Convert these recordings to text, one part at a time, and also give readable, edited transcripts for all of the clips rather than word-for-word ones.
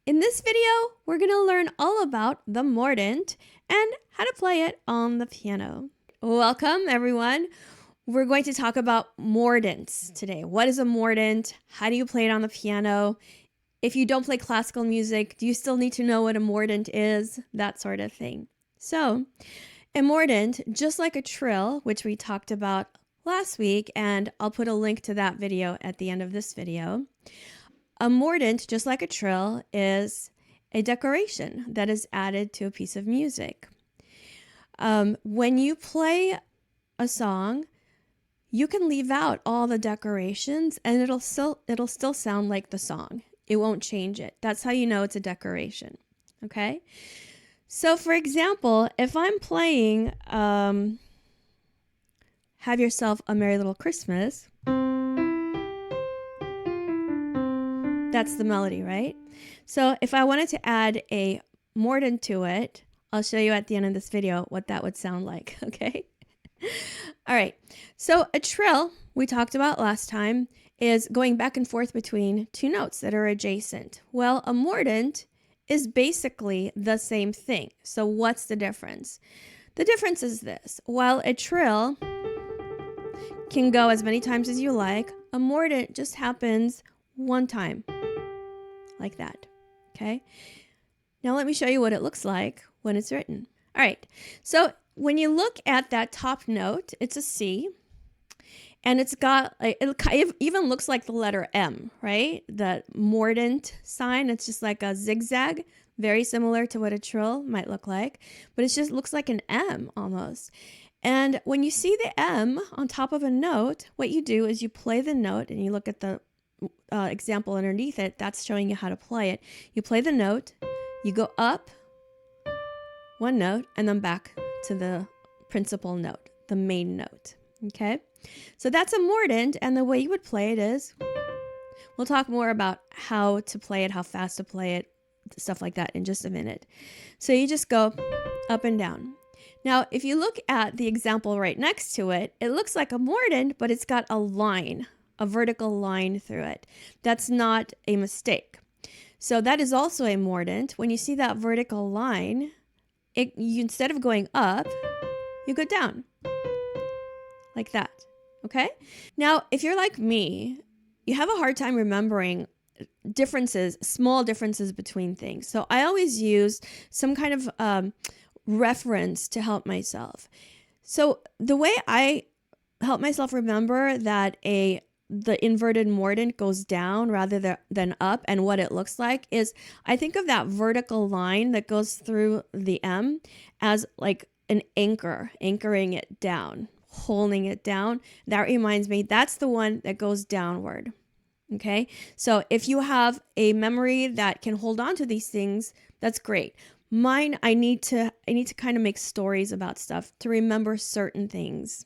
In this video, we're going to learn all about the Mordent and how to play it on the piano. Welcome, everyone. We're going to talk about Mordents today. What is a Mordent? How do you play it on the piano? If you don't play classical music, do you still need to know what a Mordent is? That sort of thing. So, a Mordent, just like a trill, which we talked about last week, and I'll put a link to that video at the end of this video. A mordent, just like a trill, is a decoration that is added to a piece of music. When you play a song, you can leave out all the decorations and it'll still sound like the song. It won't change it. That's how you know it's a decoration. Okay? So for example, if I'm playing Have Yourself a Merry Little Christmas, that's the melody, right? So if I wanted to add a mordent to it, I'll show you at the end of this video what that would sound like, okay? All right, so a trill, we talked about last time, is going back and forth between two notes that are adjacent. Well, a mordent is basically the same thing. So what's the difference? The difference is this. While a trill can go as many times as you like, a mordent just happens one time, like that, okay? Now let me show you what it looks like when it's written. All right, so when you look at that top note, it's a C, and it's got, it even looks like the letter M, right? The mordent sign, it's just like a zigzag, very similar to what a trill might look like, but it just looks like an M almost. And when you see the M on top of a note, what you do is you play the note and you look at the example underneath it. That's showing you how to play it. You play the note, you go up one note, and then back to the principal note, the main note. Okay, so that's a mordent, and the way you would play it is, we'll talk more about how to play it, how fast to play it, stuff like that in just a minute. So you just go up and down. Now, if you look at the example right next to it, it looks like a mordent, but it's got a line, a vertical line through it. That's not a mistake. So that is also a mordent. When you see that vertical line, you instead of going up, you go down, like that, okay? Now, if you're like me, you have a hard time remembering differences, small differences between things. So I always use some kind of reference to help myself. So the way I help myself remember that the inverted mordent goes down rather than up, and what it looks like is, I think of that vertical line that goes through the M as like an anchor, anchoring it down, holding it down. That reminds me, that's the one that goes downward. Okay, so if you have a memory that can hold on to these things, that's great. Mine, I need to kind of make stories about stuff to remember certain things.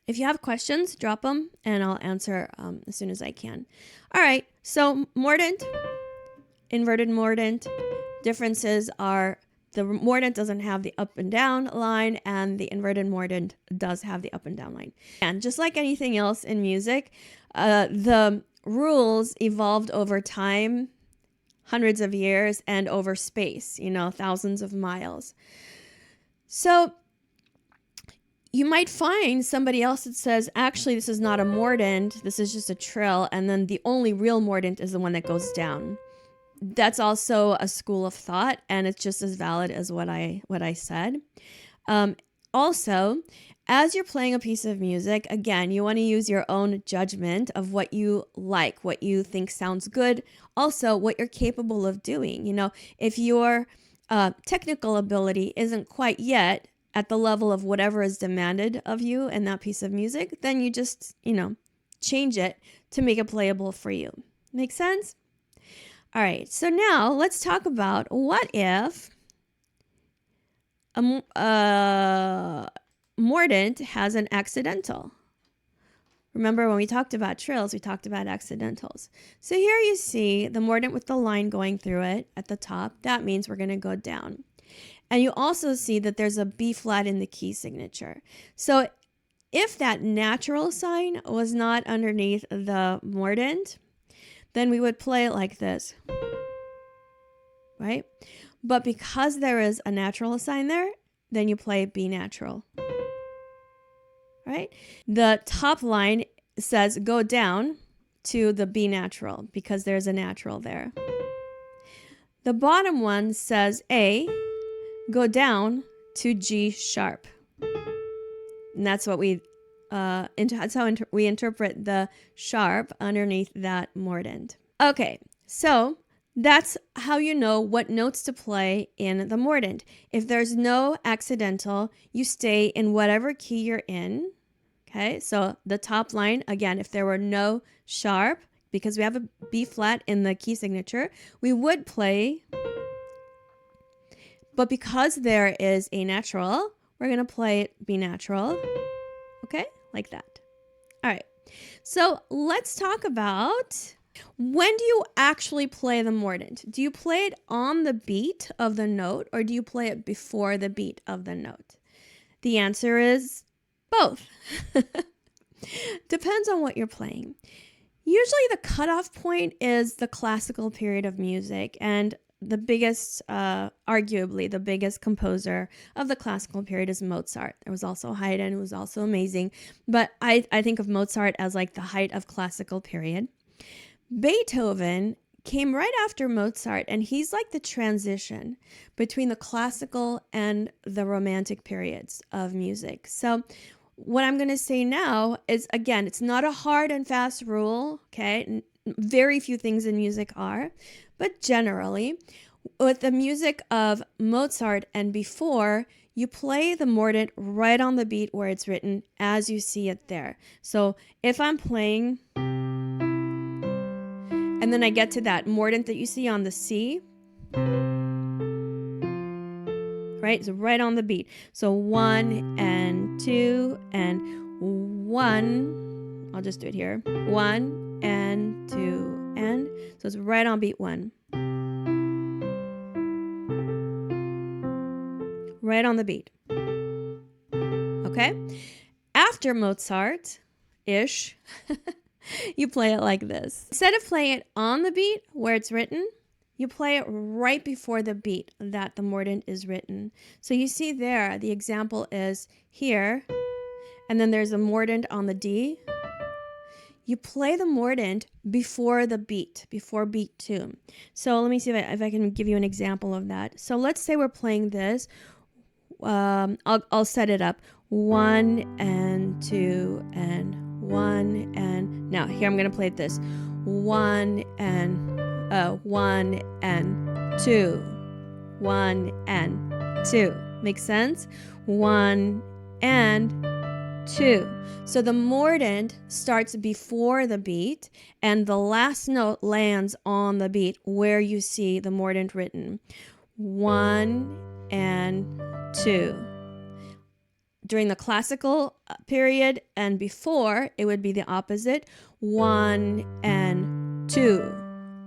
If you have questions, drop them and I'll answer as soon as I can. All right, so mordent, inverted mordent, differences are the mordent doesn't have the up and down line, and the inverted mordent does have the up and down line. And just like anything else in music, the rules evolved over time, hundreds of years, and over space, thousands of miles. So you might find somebody else that says, actually, this is not a mordent, this is just a trill, and then the only real mordent is the one that goes down. That's also a school of thought, and it's just as valid as what I said. Also, as you're playing a piece of music, again, you want to use your own judgment of what you like, what you think sounds good, also what you're capable of doing. If your technical ability isn't quite yet at the level of whatever is demanded of you in that piece of music, then you just, change it to make it playable for you. Make sense? All right, so now let's talk about what if a mordent has an accidental. Remember when we talked about trills, we talked about accidentals. So here you see the mordent with the line going through it at the top. That means we're going to go down. And you also see that there's a B flat in the key signature. So if that natural sign was not underneath the mordent, then we would play it like this, right? But because there is a natural sign there, then you play B natural, right? The top line says go down to the B natural because there's a natural there. The bottom one says A, go down to G sharp. And that's what we that's how we interpret the sharp underneath that mordent. Okay, so that's how you know what notes to play in the mordent. If there's no accidental, you stay in whatever key you're in. Okay, so the top line, again, if there were no sharp, because we have a B flat in the key signature, we would play. But because there is a natural, we're going to play B natural. Okay, like that. All right, so let's talk about when do you actually play the mordent? Do you play it on the beat of the note or do you play it before the beat of the note? The answer is both. Depends on what you're playing. Usually the cutoff point is the classical period of music, and the biggest, arguably the biggest composer of the classical period is Mozart. There was also Haydn, who was also amazing, but I think of Mozart as like the height of classical period. Beethoven came right after Mozart, and he's like the transition between the classical and the romantic periods of music. So what I'm going to say now is, again, it's not a hard and fast rule, okay? Very few things in music are, but generally, with the music of Mozart and before, you play the mordent right on the beat where it's written as you see it there. So if I'm playing, and then I get to that mordent that you see on the C, right? So right on the beat. So 1 and 2 and 1. I'll just do it here. 1 and 2 and. So it's right on beat 1. Right on the beat. Okay? After Mozart-ish, you play it like this. Instead of playing it on the beat where it's written, you play it right before the beat that the mordent is written. So you see there, the example is here, and then there's a mordent on the D. You play the mordent before the beat, before beat 2. So let me see if I can give you an example of that. So let's say we're playing this. I'll set it up. 1 and 2 and 1 and. Now here I'm going to play it this. 1 and 2, 1 and 2. Makes sense? 1 and 2. So the mordent starts before the beat, and the last note lands on the beat where you see the mordent written. 1 and 2. During the classical period and before, it would be the opposite. 1 and 2.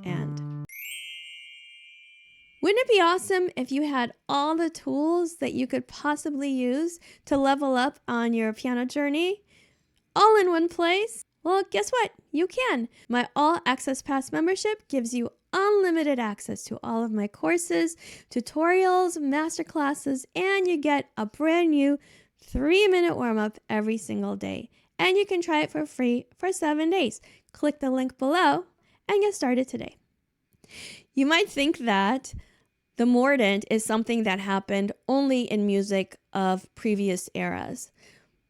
And wouldn't it be awesome if you had all the tools that you could possibly use to level up on your piano journey all in one place? Well, guess what? You can. My All Access Pass membership gives you unlimited access to all of my courses, tutorials, masterclasses, and you get a brand new 3-minute warm-up every single day. And you can try it for free for 7 days. Click the link below and get started today. You might think that the mordent is something that happened only in music of previous eras,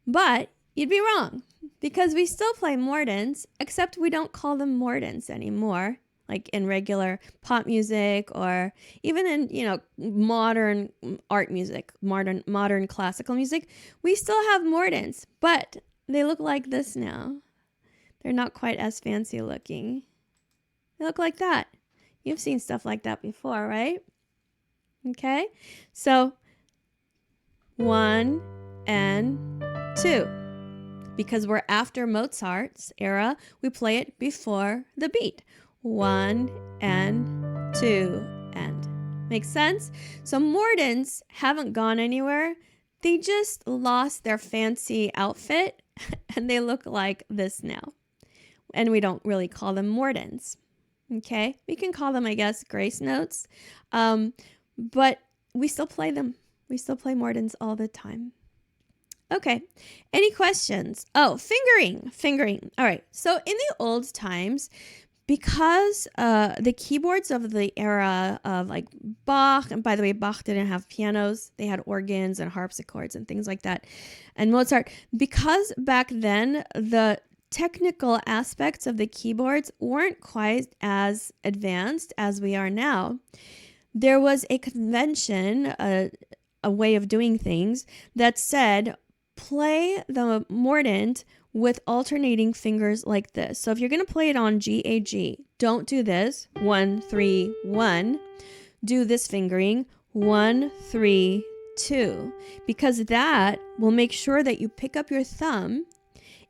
but you'd be wrong because we still play mordents, except we don't call them mordents anymore, like in regular pop music or even in, modern art music, modern classical music. We still have mordents, but they look like this now. They're not quite as fancy looking. They look like that. You've seen stuff like that before, right? Okay, so 1 and 2. Because we're after Mozart's era, we play it before the beat. 1 and 2 and. Makes sense? So mordents haven't gone anywhere. They just lost their fancy outfit and they look like this now. And we don't really call them mordents. Okay, we can call them, I guess, grace notes, but we still play them. We still play Mordents all the time. Okay, any questions? Oh, fingering. All right, so in the old times, because the keyboards of the era of like Bach, and by the way, Bach didn't have pianos, they had organs and harpsichords and things like that, and Mozart, because back then the technical aspects of the keyboards weren't quite as advanced as we are now. There was a convention, a way of doing things that said, play the Mordent with alternating fingers like this. So if you're going to play it on G, A, G, don't do this, 1, 3, 1. Do this fingering, 1, 3, 2, because that will make sure that you pick up your thumb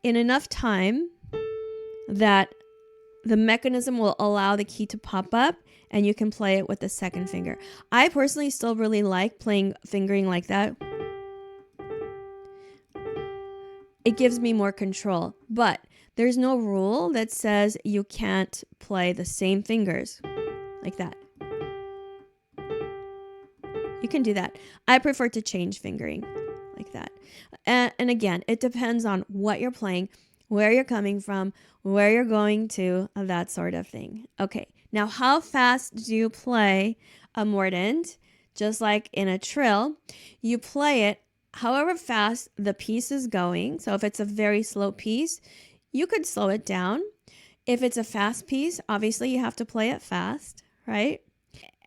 in enough time that the mechanism will allow the key to pop up and you can play it with the second finger. I personally still really like playing fingering like that. It gives me more control, but there's no rule that says you can't play the same fingers like that. You can do that. I prefer to change fingering like that. And again, it depends on what you're playing, where you're coming from, where you're going to, that sort of thing. Okay, now how fast do you play a Mordent? Just like in a trill, you play it however fast the piece is going. So if it's a very slow piece, you could slow it down. If it's a fast piece, obviously you have to play it fast, right?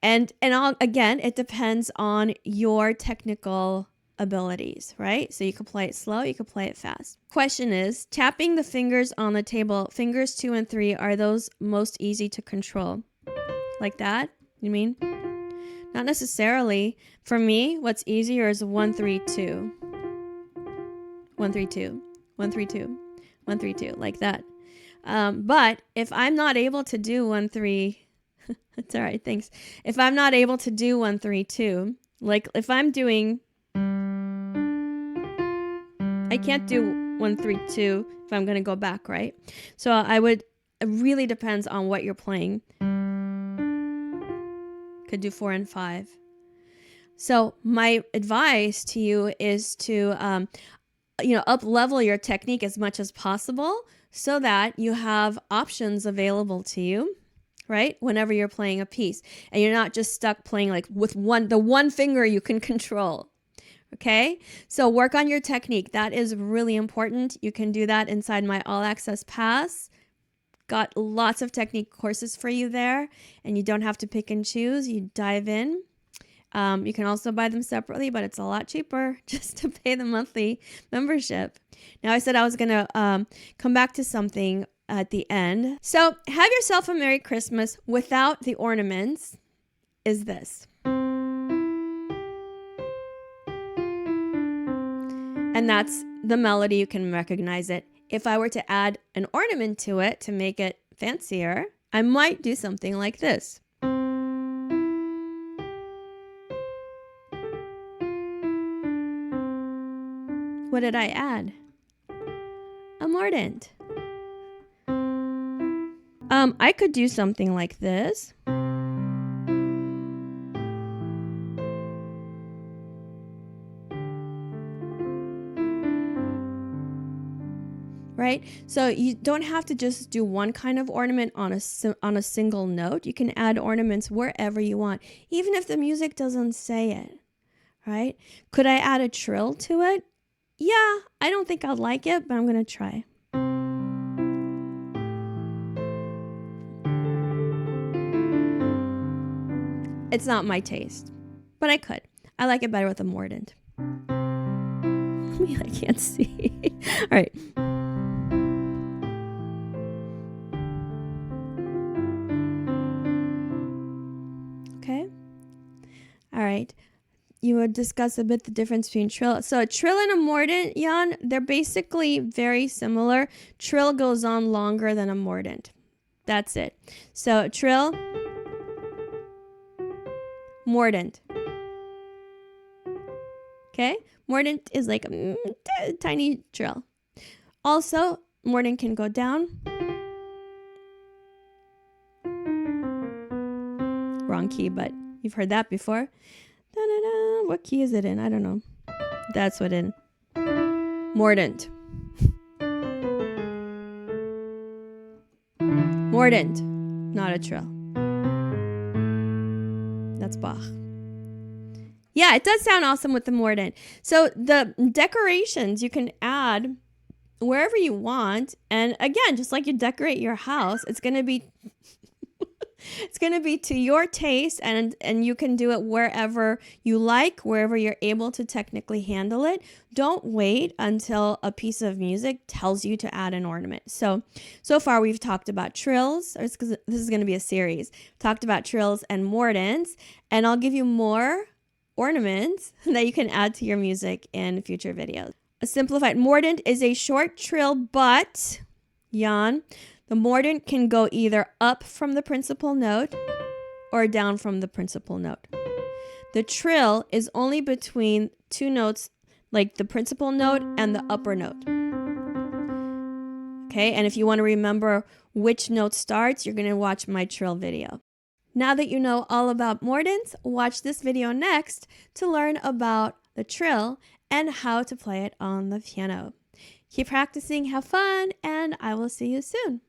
And again, it depends on your technical abilities, right? So you can play it slow, you can play it fast. Question is, tapping the fingers on the table, fingers 2 and 3, are those most easy to control? Like that? You mean? Not necessarily. For me, what's easier is 1, 3, 2. 1, 3, 2. 1, 3, 2. 1, 3, 2. Like that. But if I'm not able to do 1, 3... It's all right, thanks. If I'm not able to do 1, 3, 2, like if I'm doing... I can't do 1, 3, 2 if I'm going to go back, right? So it really depends on what you're playing. Could do 4 and 5. So my advice to you is to, up level your technique as much as possible so that you have options available to you, right? Whenever you're playing a piece and you're not just stuck playing like with the one finger you can control. Okay, so work on your technique. That is really important. You can do that inside my All Access Pass. Got lots of technique courses for you there, and you don't have to pick and choose. You dive in. You can also buy them separately, but it's a lot cheaper just to pay the monthly membership. Now, I said I was going to come back to something at the end. So have yourself a Merry Christmas without the ornaments is this. And that's the melody. You can recognize it. If I were to add an ornament to it to make it fancier, I might do something like this. What did I add? A Mordent. I could do something like this. Right? So you don't have to just do one kind of ornament on a single note. You can add ornaments wherever you want, even if the music doesn't say it, right? Could I add a trill to it? Yeah, I don't think I'd like it, but I'm going to try. It's not my taste, but I could. I like it better with a Mordent. I can't see. All right. Okay. All right. You would discuss a bit the difference between trill. So a trill and a Mordent, Jan, they're basically very similar. Trill goes on longer than a Mordent. That's it. So trill, Mordent. Okay? Mordent is like a tiny trill. Also, Mordent can go down wrong key, but you've heard that before. Da-da-da. What key is it in? I don't know. That's what in. Mordent. Mordent, not a trill. That's Bach. Yeah, it does sound awesome with the Mordent. So the decorations you can add wherever you want. And again, just like you decorate your house, it's going to be it's going to be to your taste, and you can do it wherever you like, wherever you're able to technically handle it. Don't wait until a piece of music tells you to add an ornament. So far we've talked about trills. This is going to be a series. Talked about trills and mordents, and I'll give you more ornaments that you can add to your music in future videos. A simplified mordent is a short trill, but Jan, the mordent can go either up from the principal note or down from the principal note. The trill is only between two notes, like the principal note and the upper note. Okay, and if you want to remember which note starts, you're going to watch my trill video. Now that you know all about mordents, watch this video next to learn about the trill and how to play it on the piano. Keep practicing, have fun, and I will see you soon.